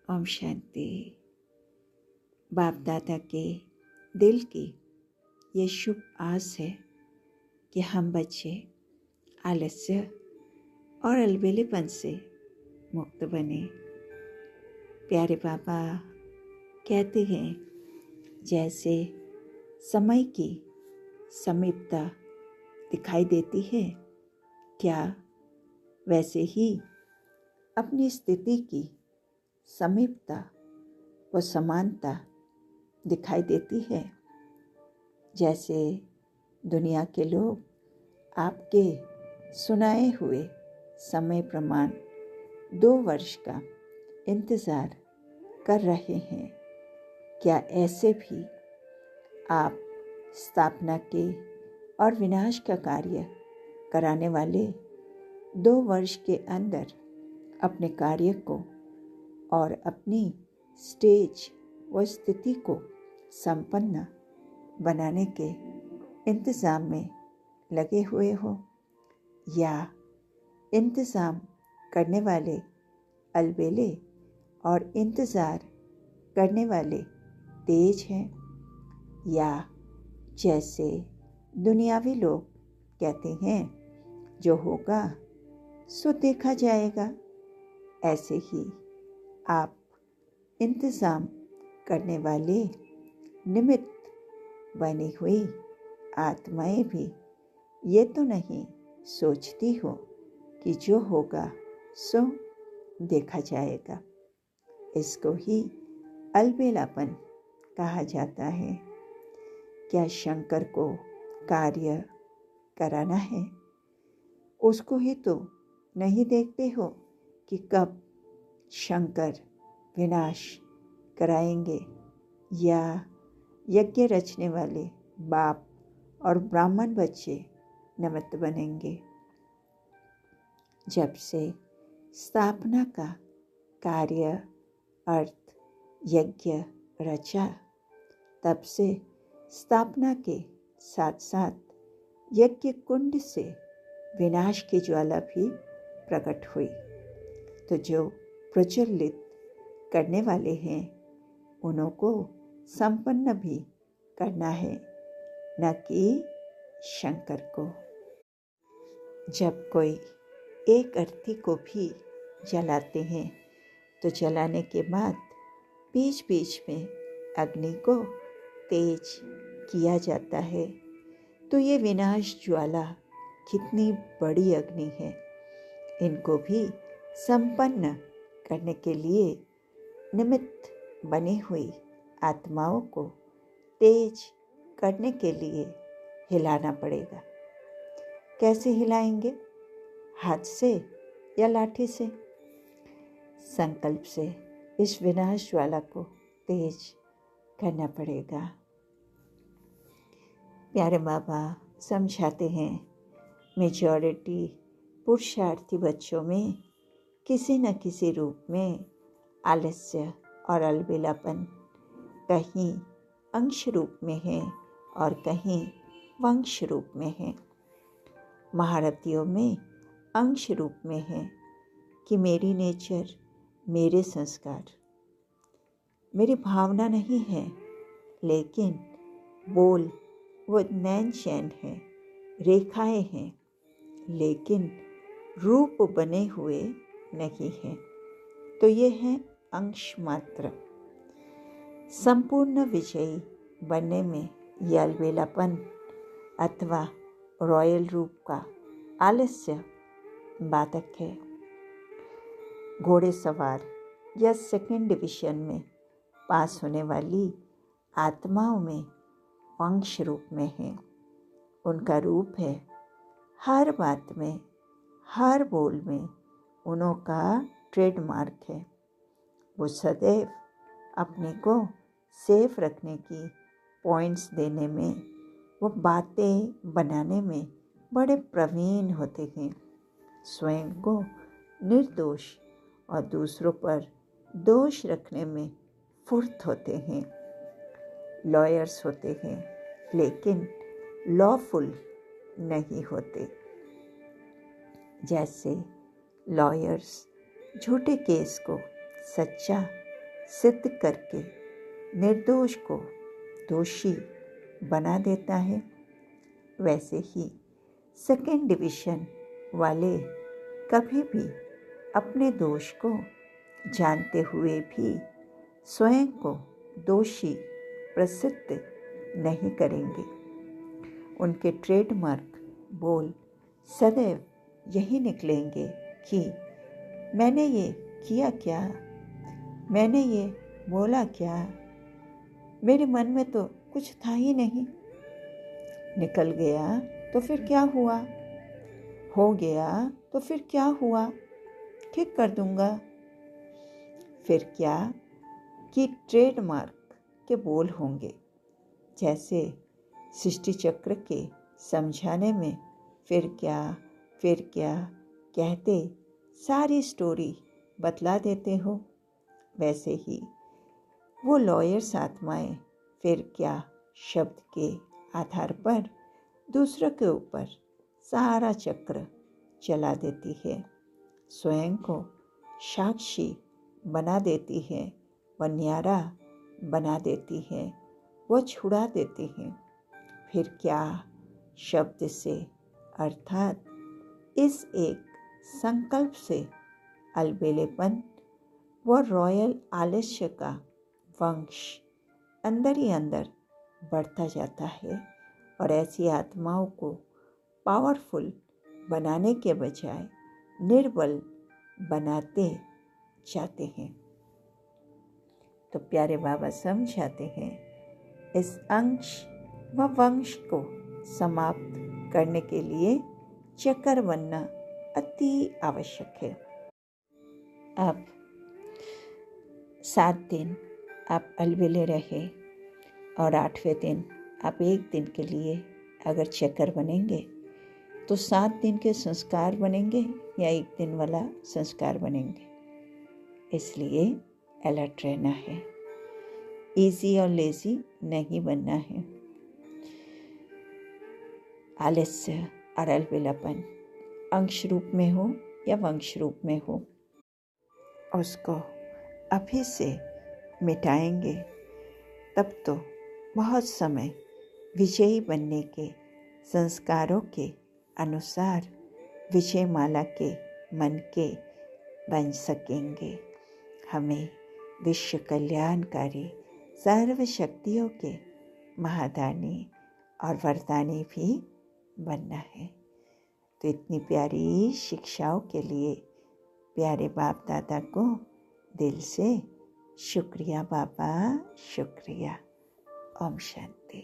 ओम शांति। बाप दादा के दिल की ये शुभ आस है कि हम बच्चे आलस्य और अलबेलेपन से मुक्त बने। प्यारे बाबा कहते हैं, जैसे समय की समीपता दिखाई देती है, क्या वैसे ही अपनी स्थिति की समीपता व समानता दिखाई देती है। जैसे दुनिया के लोग आपके सुनाए हुए समय प्रमाण 2 वर्ष का इंतज़ार कर रहे हैं, क्या ऐसे भी आप स्थापना के और विनाश का कार्य कराने वाले 2 वर्ष के अंदर अपने कार्य को और अपनी स्टेज व स्थिति को संपन्न बनाने के इंतज़ाम में लगे हुए हो, या इंतज़ाम करने वाले अलबेले और इंतज़ार करने वाले तेज हैं, या जैसे दुनियावी लोग कहते हैं जो होगा सो देखा जाएगा, ऐसे ही आप इंतज़ाम करने वाले निमित्त बनी हुई आत्माएं भी ये तो नहीं सोचती हो कि जो होगा सो देखा जाएगा। इसको ही अलबेलापन कहा जाता है। क्या शंकर को कार्य कराना है, उसको ही तो नहीं देखते हो कि कब शंकर विनाश कराएंगे, या यज्ञ रचने वाले बाप और ब्राह्मण बच्चे निमित्त बनेंगे। जब से स्थापना का कार्य अर्थ यज्ञ रचा, तब से स्थापना के साथ साथ यज्ञ कुंड से विनाश की ज्वाला भी प्रकट हुई। तो जो प्रज्वलित करने वाले हैं, उनको संपन्न भी करना है, न कि शंकर को। जब कोई एक अर्थी को भी जलाते हैं, तो जलाने के बाद बीच बीच में अग्नि को तेज किया जाता है। तो ये विनाश ज्वाला कितनी बड़ी अग्नि है, इनको भी संपन्न करने के लिए निमित्त बनी हुई आत्माओं को तेज करने के लिए हिलाना पड़ेगा। कैसे हिलाएंगे? हाथ से या लाठी से? संकल्प से इस विनाश ज्वाला को तेज करना पड़ेगा। प्यारे बाबा समझाते हैं, मेजॉरिटी पुरुषार्थी बच्चों में किसी न किसी रूप में आलस्य और अलबेलापन कहीं अंश रूप में है और कहीं वंश रूप में है। महारथियों में अंश रूप में है कि मेरी नेचर, मेरे संस्कार, मेरी भावना नहीं है, लेकिन बोल वो नैन चैन है, रेखाएं हैं, लेकिन रूप बने हुए नहीं हैं। तो ये है अंश मात्र। संपूर्ण विजयी बनने में यह अलबेलापन अथवा रॉयल रूप का आलस्य बाधक है। घोड़े सवार या सेकंड डिवीजन में पास होने वाली आत्माओं में वंश रूप में है। उनका रूप है, हर बात में, हर बोल में उनका ट्रेडमार्क है। वो सदैव अपने को सेफ रखने की पॉइंट्स देने में, वो बातें बनाने में बड़े प्रवीण होते हैं। स्वयं को निर्दोष और दूसरों पर दोष रखने में फुर्त होते हैं। लॉयर्स होते हैं, लेकिन लॉफुल नहीं होते। जैसे लॉयर्स झूठे केस को सच्चा सिद्ध करके निर्दोष को दोषी बना देता है, वैसे ही सेकेंड डिवीजन वाले कभी भी अपने दोष को जानते हुए भी स्वयं को दोषी प्रसिद्ध नहीं करेंगे। उनके ट्रेडमार्क बोल सदैव यही निकलेंगे कि मैंने ये किया क्या, मैंने ये बोला क्या, मेरे मन में तो कुछ था ही नहीं। निकल गया तो फिर क्या हुआ, हो गया तो फिर क्या हुआ, ठीक कर दूंगा। फिर क्या कि ट्रेडमार्क के बोल होंगे, जैसे सृष्टि चक्र के समझाने में फिर क्या कहते सारी स्टोरी बतला देते हो, वैसे ही वो लॉयर्स आत्माएं फिर क्या शब्द के आधार पर दूसरों के ऊपर सारा चक्र चला देती है, स्वयं को साक्षी बना देती है, वह न्यारा बना देती है, वो छुड़ा देती है। फिर क्या शब्द से अर्थात इस एक संकल्प से अलबेलेपन व रॉयल आलस्य का वंश अंदर ही अंदर बढ़ता जाता है और ऐसी आत्माओं को पावरफुल बनाने के बजाय निर्बल बनाते जाते हैं। तो प्यारे बाबा समझाते हैं, इस अंश व वंश को समाप्त करने के लिए चक्र बनना अति आवश्यक है। अब 7 दिन आप अलबेले रहे और 8वें दिन आप एक दिन के लिए अगर चक्र बनेंगे तो 7 दिन के संस्कार बनेंगे या एक दिन वाला संस्कार बनेंगे। इसलिए अलर्ट रहना है, इजी और लेजी नहीं बनना है। आलस्य और अलबेलापन अंश रूप में हो या वंश रूप में हो, उसको अभी से मिटाएंगे तब तो बहुत समय विजयी बनने के संस्कारों के अनुसार विजय माला के मन के बन सकेंगे। हमें विश्व कल्याणकारी सर्व शक्तियों के महादानी और वरदानी भी बनना है। तो इतनी प्यारी शिक्षाओं के लिए प्यारे बाप दादा को दिल से शुक्रिया बाबा, शुक्रिया। ओम शांति।